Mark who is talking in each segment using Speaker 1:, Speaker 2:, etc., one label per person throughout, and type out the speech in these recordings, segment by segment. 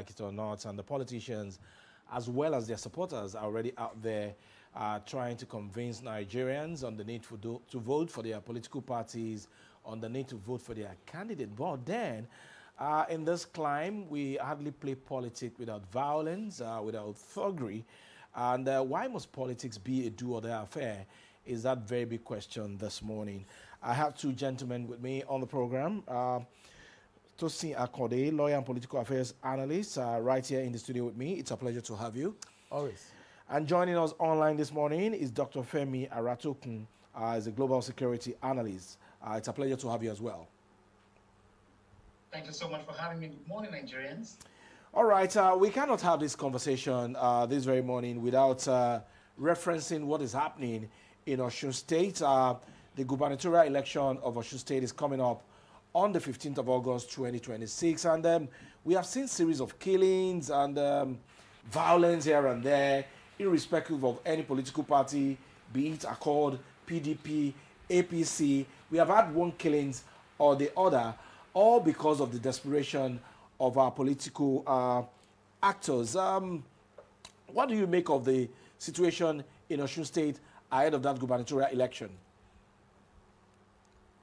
Speaker 1: like it or not, and the politicians, as well as their supporters, are already out there trying to convince Nigerians on the need to vote for their political parties, on the need to vote for their candidate. But then, in this climb, we hardly play politics without violence, without thuggery. And why must politics be a do-or-die affair is that very big question this morning. I have two gentlemen with me on the program. Tosin Akande, lawyer and political affairs analyst, right here in the studio with me. It's a pleasure to have you.
Speaker 2: Always.
Speaker 1: And joining us online this morning is Dr. Femi Aratokun, as a global security analyst. It's a pleasure to have you as well.
Speaker 3: Thank you so much for having me. Good morning, Nigerians.
Speaker 1: All right, we cannot have this conversation this very morning without referencing what is happening in Osun State. The gubernatorial election of Osun State is coming up on the 15th of August, 2026. And we have seen series of killings and violence here and there, irrespective of any political party, be it Accord, PDP, APC. We have had one killings or the other, all because of the desperation of our political actors. What do you make of the situation in Osun State ahead of that gubernatorial election?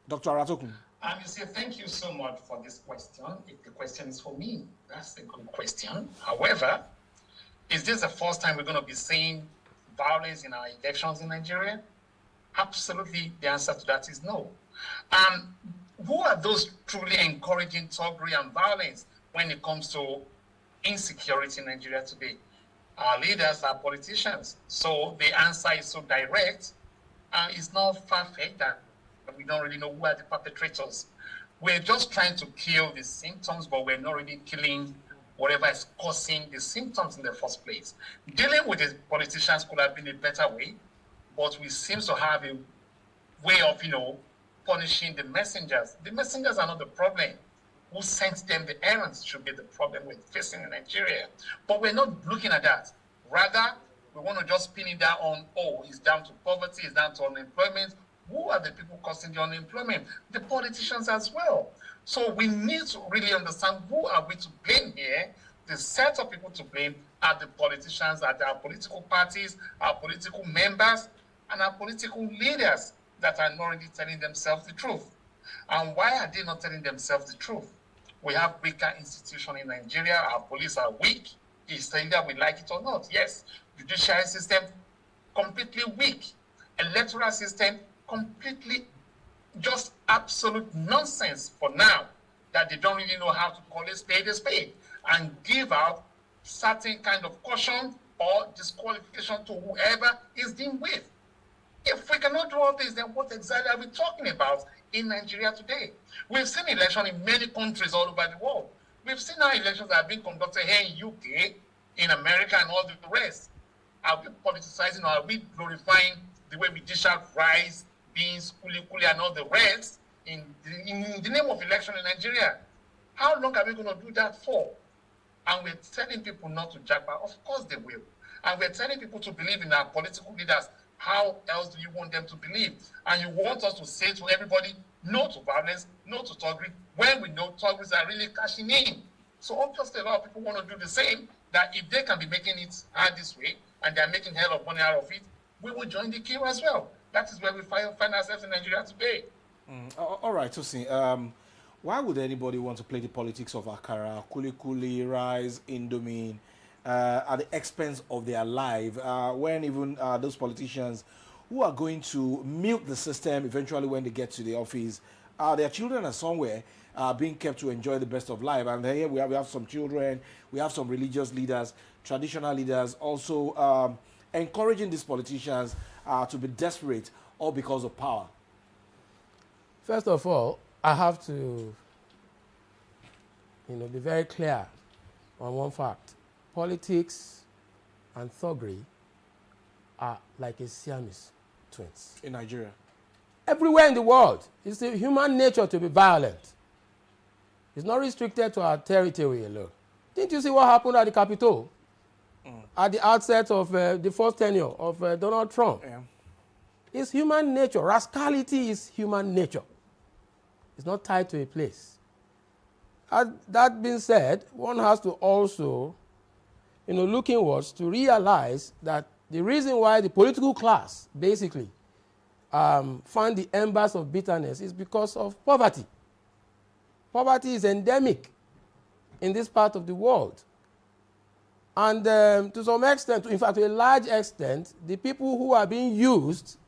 Speaker 1: Dr. Aratokun.
Speaker 3: You say thank you so much for this question. If the question is for me, that's a good question. However, is this the first time we're going to be seeing violence in our elections in Nigeria? Absolutely, the answer to that is no. Who are those truly encouraging thuggery and violence when it comes to insecurity in Nigeria today? Our leaders are politicians, so the answer is so direct. It's not far-fetched that we don't really know who are the perpetrators. We're just trying to kill the symptoms, but we're not really killing whatever is causing the symptoms in the first place. Dealing with the politicians could have been a better way, but we seem to have a way of, punishing the messengers. The messengers are not the problem. Who sent them the errands should be the problem we're facing in Nigeria. But we're not looking at that. Rather, we want to just pin it down on, it's down to poverty, it's down to unemployment. Who are the people causing the unemployment? The politicians as well. So we need to really understand who are we to blame here. The set of people to blame are the politicians, are our political parties, our political members, and our political leaders that are not really telling themselves the truth. And why are they not telling themselves the truth? We have weaker institutions in Nigeria. Our police are weak. It's either we like it or not. Yes, judiciary system, completely weak. Electoral system, completely just absolute nonsense for now, that they don't really know how to call a spade and give out certain kind of caution or disqualification to whoever is deemed with. If we cannot do all this, then what exactly are we talking about in Nigeria today? We've seen elections in many countries all over the world. We've seen how elections are being conducted here in UK, in America, and all the rest. Are we politicizing or are we glorifying the way we dish out rice, beans, kuli, and all the rest in the name of election in Nigeria? How long are we going to do that for? And we're telling people not to jackpot. Of course they will. And we're telling people to believe in our political leaders. How else do you want them to believe? And you want us to say to everybody, no to violence, no to thuggery, when we know thuggeries are really cashing in. So obviously a lot of people want to do the same, that if they can be making it hard this way, and they're making hell of money out of it, we will join the queue as well. That is where we find ourselves in Nigeria today.
Speaker 1: All right, Tosin. Why would anybody want to play the politics of akara, kuli, rice, indomie, at the expense of their life, when even those politicians who are going to milk the system eventually when they get to the office, their children are somewhere being kept to enjoy the best of life. And here we have some children, we have some religious leaders, traditional leaders, also encouraging these politicians to be desperate, all because of power.
Speaker 2: First of all, I have to be very clear on one fact. Politics and thuggery are like a Siamese twins.
Speaker 1: In Nigeria?
Speaker 2: Everywhere in the world. It's the human nature to be violent. It's not restricted to our territory alone. Didn't you see what happened at the Capitol? At the outset of the first tenure of Donald Trump?
Speaker 1: Yeah.
Speaker 2: It's human nature. Rascality is human nature. It's not tied to a place. That being said, one has to also, look inwards to realize that the reason why the political class basically found the embers of bitterness is because of poverty. Poverty is endemic in this part of the world. And to some extent, in fact, to a large extent, the people who are being used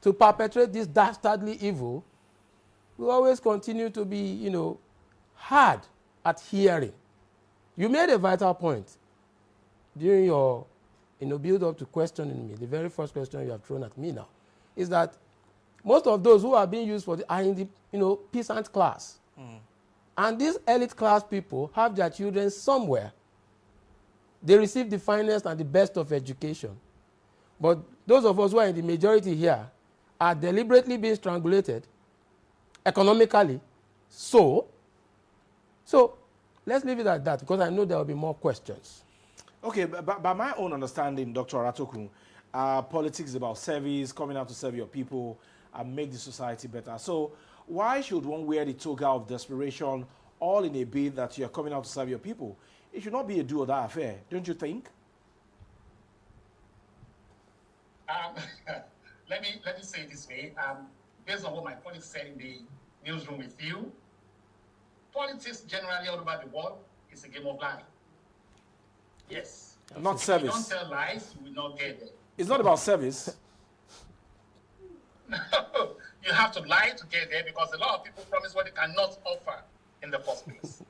Speaker 2: to perpetrate this dastardly evil will always continue to be, hard at hearing. You made a vital point during your, build-up to questioning me. The very first question you have thrown at me now is that most of those who are being used for are in the, peasant class. And these elite class people have their children somewhere. They receive the finest and the best of education. But those of us who are in the majority here are deliberately being strangulated economically. So let's leave it at that, because I know there will be more questions.
Speaker 1: Okay, but by my own understanding, Dr. Aratokun, politics is about service, coming out to serve your people and make the society better. So why should one wear the toga of desperation all in a bid that you're coming out to serve your people? It should not be a do or die affair, don't you think?
Speaker 3: Let me say it this way. Based on what my colleagues said in the newsroom with you, politics generally all over the world is a game of lying. Yes.
Speaker 1: Not service.
Speaker 3: If you don't tell lies, you will not get there.
Speaker 1: It's not about service.
Speaker 3: No, you have to lie to get there, because a lot of people promise what they cannot offer in the first place.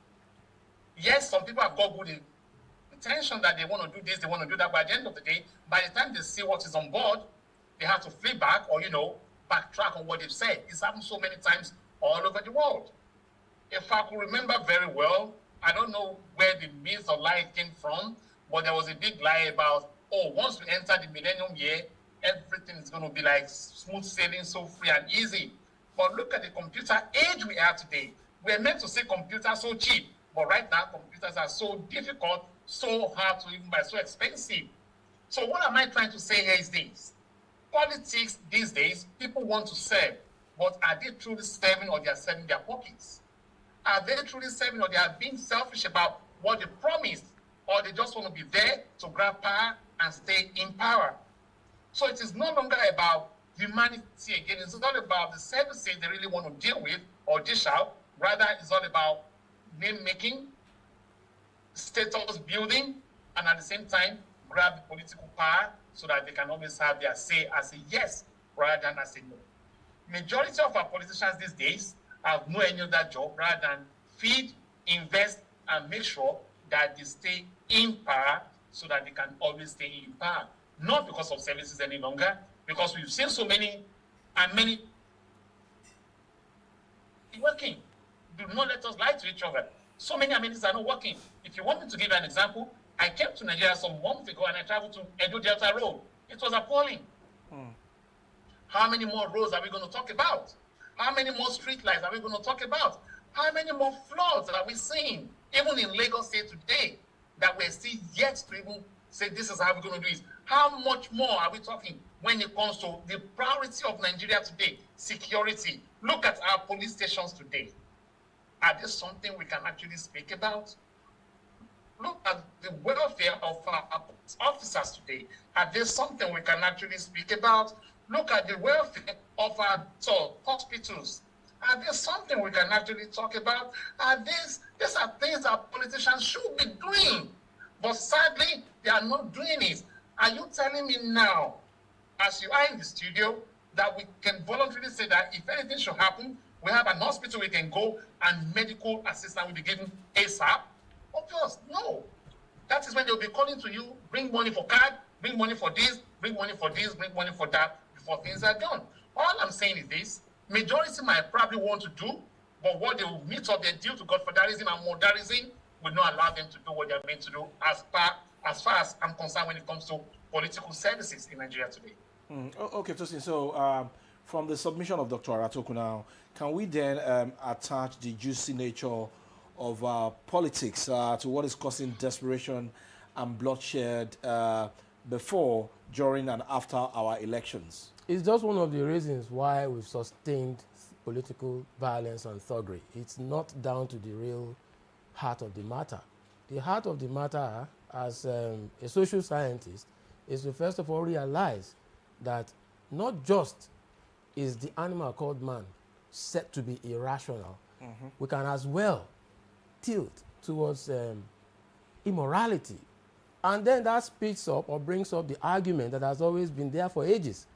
Speaker 3: Yes, some people have got good intention that they want to do this, they want to do that, but at the end of the day, by the time they see what is on board, they have to flip back or, backtrack on what they've said. It's happened so many times all over the world. If I could remember very well, I don't know where the myth or lie came from, but there was a big lie about, once we enter the millennium year, everything is going to be like smooth sailing, so free and easy. But look at the computer age we are today. We're meant to say computers so cheap, but right now computers are so difficult, so hard to even buy, so expensive. So what am I trying to say here is this. Politics these days, people want to serve, but are they truly serving, or they are serving their pockets? Are they truly serving, or they are being selfish about what they promised, or they just want to be there to grab power and stay in power? So it is no longer about humanity again. It's not about the services they really want to deal with or dish out. Rather, it's all about name-making, status building, and at the same time, grab the political power so that they can always have their say as a yes rather than as a no. Majority of our politicians these days have no any other job rather than feed, invest, and make sure that they stay in power so that they can always stay in power. Not because of services any longer, because we've seen so many and many working. Do not let us lie to each other. So many amenities are not working. If you want me to give you an example, I came to Nigeria some months ago and I traveled to Edo Delta Road. It was appalling. How many more roads are we going to talk about? How many more street lights are we going to talk about? How many more floods are we seeing, even in Lagos State today, that we're still yet to even say this is how we're going to do it? How much more are we talking when it comes to the priority of Nigeria today, security? Look at our police stations today. Are there something we can actually speak about? Look at the welfare of our officers today. Are there something we can actually speak about? Look at the welfare of our hospitals. Are there something we can actually talk about? These are things that politicians should be doing. But sadly, they are not doing it. Are you telling me now, as you are in the studio, that we can voluntarily say that if anything should happen, we have an hospital we can go and medical assistance will be given ASAP? Of course, no. That is when they'll be calling to you, bring money for card, bring money for this, bring money for this, bring money for that, before things are done. All I'm saying is this: majority might probably want to do, but what they will meet up their deal to godfatherism and modernism will not allow them to do what they're meant to do as far as I'm concerned when it comes to political services in Nigeria today.
Speaker 1: Okay, Tosin, so from the submission of Dr. Aratokun now, can we then attach the juicy nature of politics to what is causing desperation and bloodshed before, during, and after our elections?
Speaker 2: It's just one of the reasons why we've sustained political violence and thuggery. It's not down to the real heart of the matter. The heart of the matter, as a social scientist, is to first of all realize that not just is the animal called man set to be irrational, we can as well tilt towards immorality. And then that speaks up or brings up the argument that has always been there for ages.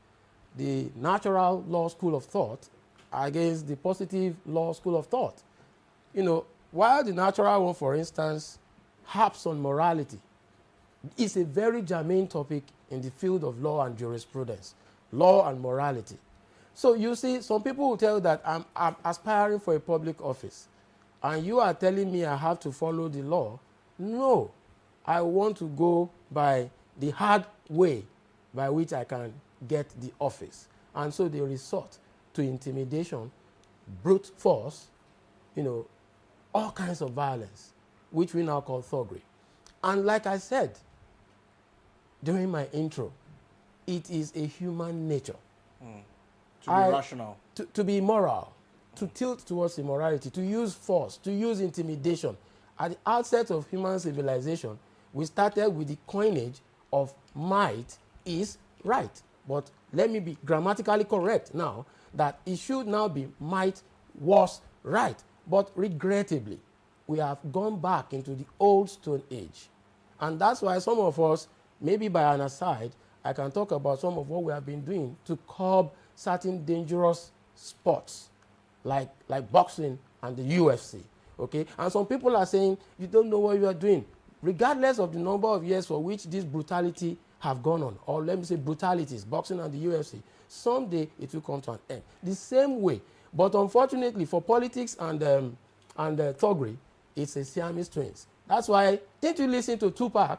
Speaker 2: The natural law school of thought against the positive law school of thought. You know, while the natural one, for instance, harps on morality, it's a very germane topic in the field of law and jurisprudence, law and morality. So you see, some people will tell you that I'm aspiring for a public office, and you are telling me I have to follow the law. No, I want to go by the hard way by which I can get the office. And so they resort to intimidation, brute force, you know, all kinds of violence, which we now call thuggery. And like I said during my intro, it is a human nature.
Speaker 1: To be rational.
Speaker 2: To be immoral, to tilt towards immorality, to use force, to use intimidation. At the outset of human civilization, we started with the coinage of might is right. But let me be grammatically correct now that it should now be might was right. But regrettably, we have gone back into the old Stone Age. And that's why some of us, maybe by an aside, I can talk about some of what we have been doing to curb certain dangerous sports like boxing and the UFC. Okay? And some people are saying, you don't know what you are doing. Regardless of the number of years for which this brutality have gone on, or let me say brutalities, boxing and the UFC, someday it will come to an end. The same way. But unfortunately for politics and thuggery, it's a Siamese twins. That's why, didn't you listen to Tupac?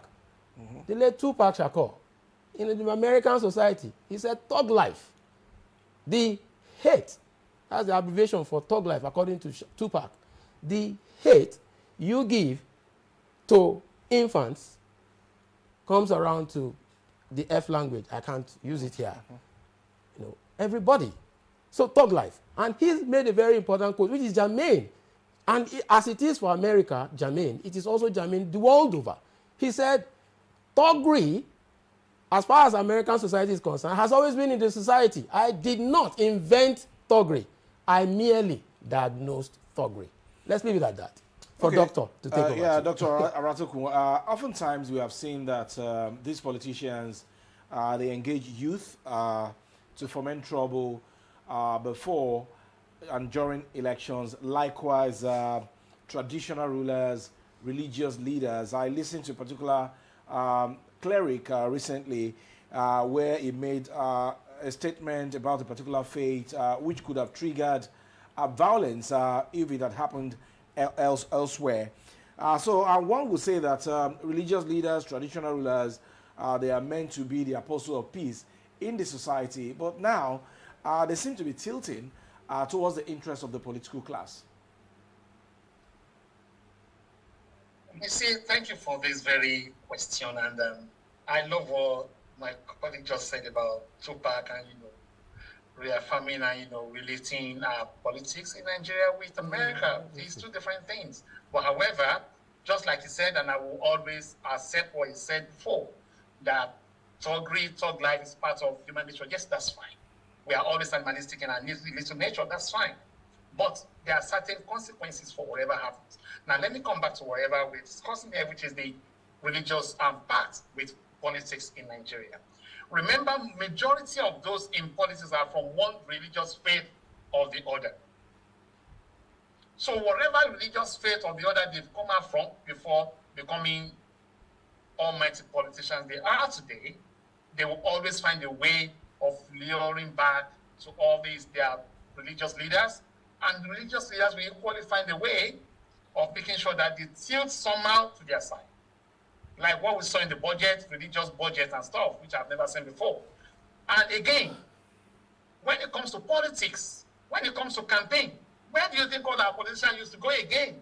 Speaker 2: The late Tupac Shakur. In the American society, he said thug life. The hate, that's the abbreviation for thug life according to Tupac. The hate you give to infants comes around to the F language. I can't use it here. You know, everybody. So thug life. And he's made a very important quote, which is germane. And as it is for America, germane, it is also germane the world over. He said, thuggery, as far as American society is concerned, has always been in the society. I did not invent thuggery. I merely diagnosed thuggery. Let's leave it at that. For Doctor to take over.
Speaker 1: Yeah, Dr. Aratokun, oftentimes we have seen that these politicians, they engage youth to foment trouble before and during elections. Likewise, traditional rulers, religious leaders. I listened to a particular cleric recently where he made a statement about a particular faith which could have triggered violence if it had happened elsewhere. So one would say that religious leaders, traditional rulers, they are meant to be the apostle of peace in the society, but now they seem to be tilting towards the interests of the political class.
Speaker 3: You see, thank you for this very question, and I love what my colleague just said about Tupac and reaffirming and relating politics in Nigeria with America. These two different things. But however, just like he said, and I will always accept what he said before, that thug life is part of human nature. Yes, that's fine. We are always animalistic in our little nature. That's fine. But there are certain consequences for whatever happens. Now, let me come back to whatever we're discussing here, which is the religious part with politics in Nigeria. Remember, majority of those in politics are from one religious faith or the other. So whatever religious faith or the other they've come out from before becoming almighty politicians they are today, they will always find a way of luring back to all these their religious leaders. And the religious leaders will equally find a way of making sure that they tilt somehow to their side. Like what we saw in the budget, religious budget and stuff, which I've never seen before. And again, when it comes to politics, when it comes to campaign, where do you think all our politicians used to go again?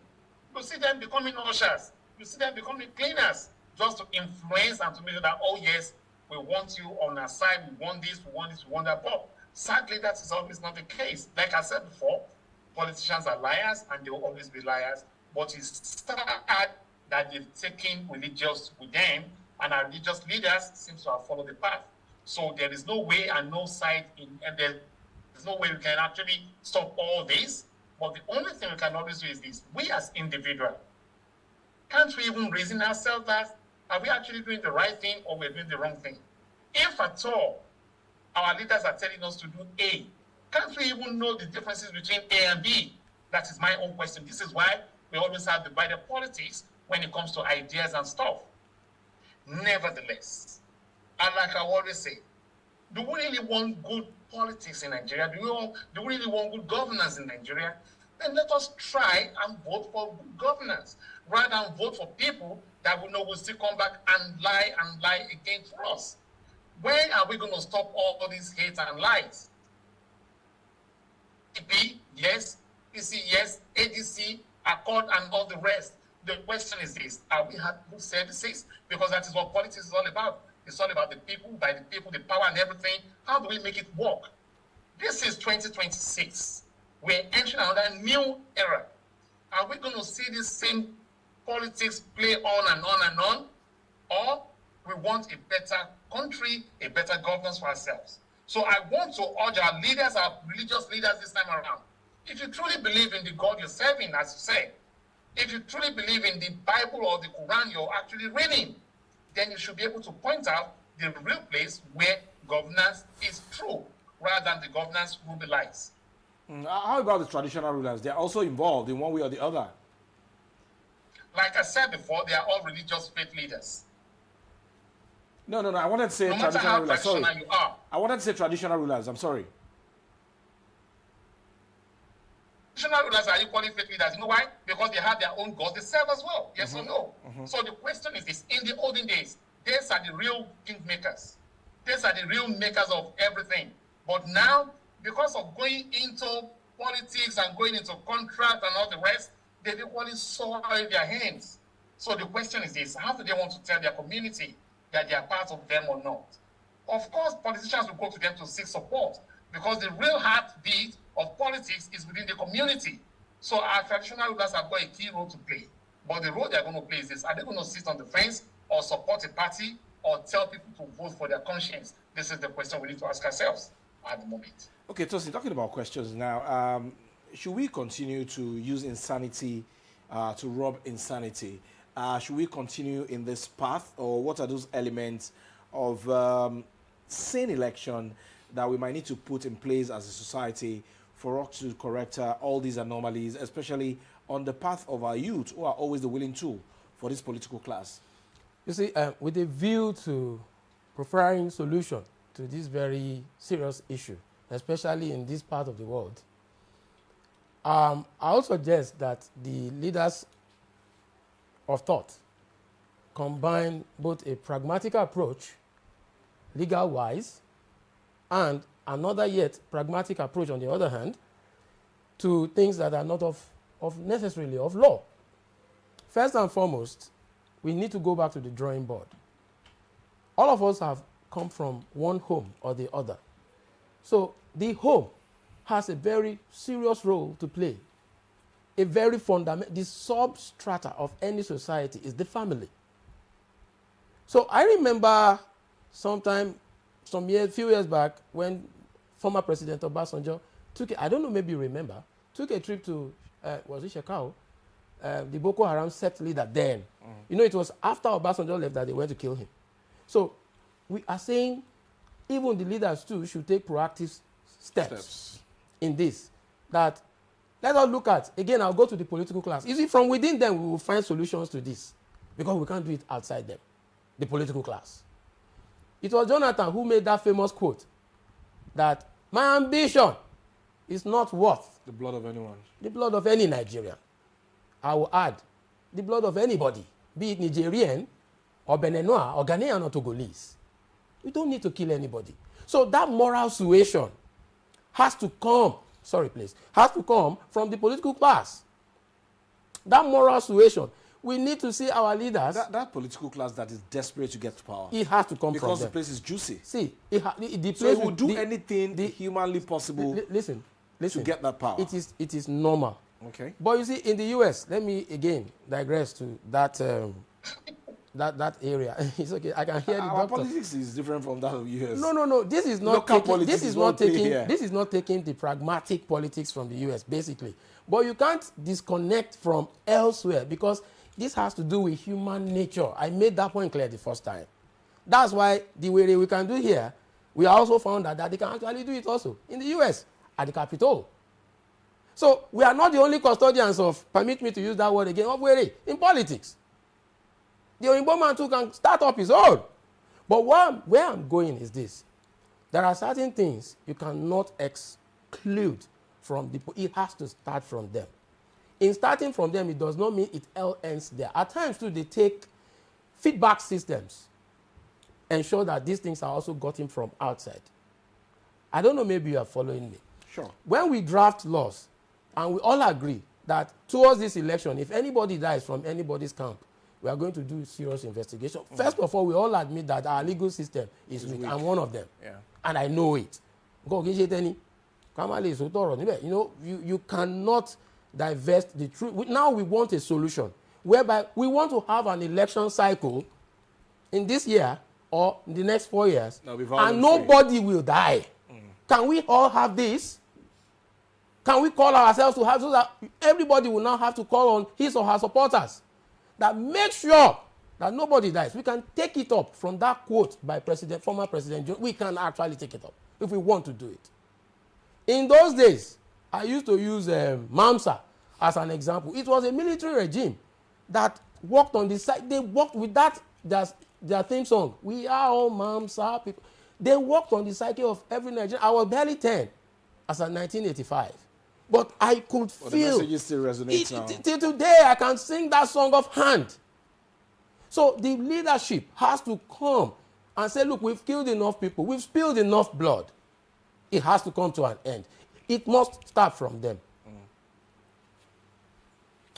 Speaker 3: You see them becoming ushers. You see them becoming cleaners, just to influence and to make sure that, oh yes, we want you on our side, we want this, we want this, we want that. But sadly, that is always not the case. Like I said before, politicians are liars and they will always be liars. But it's sad that they've taken religious with them, and our religious leaders seem to have followed the path. So there is no way and no side and there's no way we can actually stop all this. But the only thing we can always do is this: we as individuals, can't we even reason ourselves that are we actually doing the right thing or we're doing the wrong thing? If at all our leaders are telling us to do A, can't we even know the differences between A and B? That is my own question. This is why we always have divided politics when it comes to ideas and stuff. Nevertheless, and like I always say, do we really want good politics in Nigeria? Do we really want good governance in Nigeria? Then let us try and vote for good governance, rather than vote for people that we know will still come back and lie again for us. When are we going to stop all these hate and lies? PP, yes. PC, yes. ADC, Accord, and all the rest. The question is this: are we having good services? Because that is what politics is all about. It's all about the people, by the people, the power and everything. How do we make it work? This is 2026. We're entering another new era. Are we going to see this same politics play on and on and on? Or we want a better country, a better governance for ourselves? So I want to urge our leaders, our religious leaders this time around. If you truly believe in the God you're serving, as you say, if you truly believe in the Bible or the Quran you're actually reading, then you should be able to point out the real place where governance is true, rather than the governance who be lies.
Speaker 1: How about the traditional rulers? They're also involved in one way or the other.
Speaker 3: Like I said before, they are all religious faith leaders.
Speaker 1: No. I wanted to say
Speaker 3: no matter
Speaker 1: traditional
Speaker 3: how
Speaker 1: rulers.
Speaker 3: traditional
Speaker 1: Sorry.
Speaker 3: you are.
Speaker 1: I wanted to say traditional rulers. I'm sorry.
Speaker 3: Traditional rulers are equally faith leaders. You know why? Because they have their own gods they serve as well. Yes or no? So the question is this: in the olden days, these are the real kingmakers. These are the real makers of everything. But now, because of going into politics and going into contract and all the rest, they've equally soiled their hands. So the question is this: how do they want to tell their community that they are part of them or not? Of course, politicians will go to them to seek support, because the real heartbeat of politics is within the community. So our traditional rulers have got a key role to play. But the role they're going to play is this: are they going to sit on the fence or support a party or tell people to vote for their conscience? This is the question we need to ask ourselves at the moment.
Speaker 1: Okay, Tosin, talking about questions now, should we continue to use insanity to rob insanity? Should we continue in this path, or what are those elements of sane election that we might need to put in place as a society for us to correct all these anomalies, especially on the path of our youth, who are always the willing tool for this political class?
Speaker 2: You see, with a view to providing solution to this very serious issue, especially in this part of the world, I also suggest that the leaders of thought combine both a pragmatic approach, legal-wise, and another yet pragmatic approach, on the other hand, to things that are not necessarily of law. First and foremost, we need to go back to the drawing board. All of us have come from one home or the other. So the home has a very serious role to play. A very fundamental, the substrata of any society is the family. So I remember few years back, when former President Obasanjo took, I don't know, maybe you remember, took a trip to, was it Shekau? The Boko Haram sect leader then. You know, it was after Obasanjo left that they went to kill him. So we are saying even the leaders too should take proactive steps in this. That let us look at, again, I'll go to the political class. You see, from within them, we will find solutions to this, because we can't do it outside them, the political class. It was Jonathan who made that famous quote that my ambition is not worth
Speaker 1: the blood of anyone.
Speaker 2: The blood of any Nigerian. I will add, the blood of anybody, be it Nigerian or Beninois or Ghanaian or Togolese. We don't need to kill anybody. So that moral suasion has to come, has to come from the political class. That moral suasion. We need to see our leaders.
Speaker 1: That political class that is desperate to get to power.
Speaker 2: It has to come from them.
Speaker 1: Because the place is juicy.
Speaker 2: See, the place
Speaker 1: will do anything humanly possible
Speaker 2: listen,
Speaker 1: to get that power.
Speaker 2: It is normal
Speaker 1: Okay.
Speaker 2: But you see, in the U.S., let me again digress to that that area. It's okay. I can hear the
Speaker 1: Our
Speaker 2: doctor.
Speaker 1: politics is different from that of US.
Speaker 2: No. This is not
Speaker 1: Local
Speaker 2: taking.
Speaker 1: politics
Speaker 2: This is
Speaker 1: is
Speaker 2: not
Speaker 1: what play
Speaker 2: taking.
Speaker 1: here.
Speaker 2: This is not taking the pragmatic politics from the U.S. basically. But you can't disconnect from elsewhere because this has to do with human nature. I made that point clear the first time. That's why the way we can do here, we also found that they can actually do it also in the U.S. at the Capitol. So we are not the only custodians of, permit me to use that word again, of in politics. The Oyinbo man too can start up his own. But where I'm going is this. There are certain things you cannot exclude from the, it has to start from them. In starting from them, it does not mean it all ends there. At times too, they take feedback systems, ensure that these things are also gotten from outside. I don't know, maybe you are following me.
Speaker 1: Sure.
Speaker 2: When we draft laws, and we all agree that towards this election, if anybody dies from anybody's camp, we are going to do serious investigation. First of all, we all admit that our legal system is weak. I'm one of them.
Speaker 1: Yeah.
Speaker 2: And I know it. You know, you cannot divest the truth. Now we want a solution whereby we want to have an election cycle in this year or in the next 4 years, and nobody will die. Can we all have this? Can we call ourselves to have so that everybody will now have to call on his or her supporters that make sure that nobody dies? We can take it up from that quote by former President John. We can actually take it up if we want to do it. In those days, I used to use Mamsa as an example. It was a military regime that worked on the side. They worked with that, their theme song. We are all Mamsa people. They worked on the psyche of every Nigerian. I was barely 10 as of 1985. But I could feel.
Speaker 1: The message still resonates now.
Speaker 2: Till today, I can sing that song of hand. So the leadership has to come and say, look, we've killed enough people. We've spilled enough blood. It has to come to an end. It must start from them.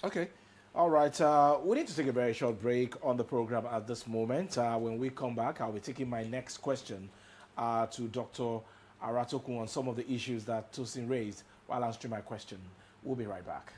Speaker 1: Okay. All right. We need to take a very short break on the program at this moment. When we come back, I'll be taking my next question to Dr. Aratokun on some of the issues that Tosin raised while answering my question. We'll be right back.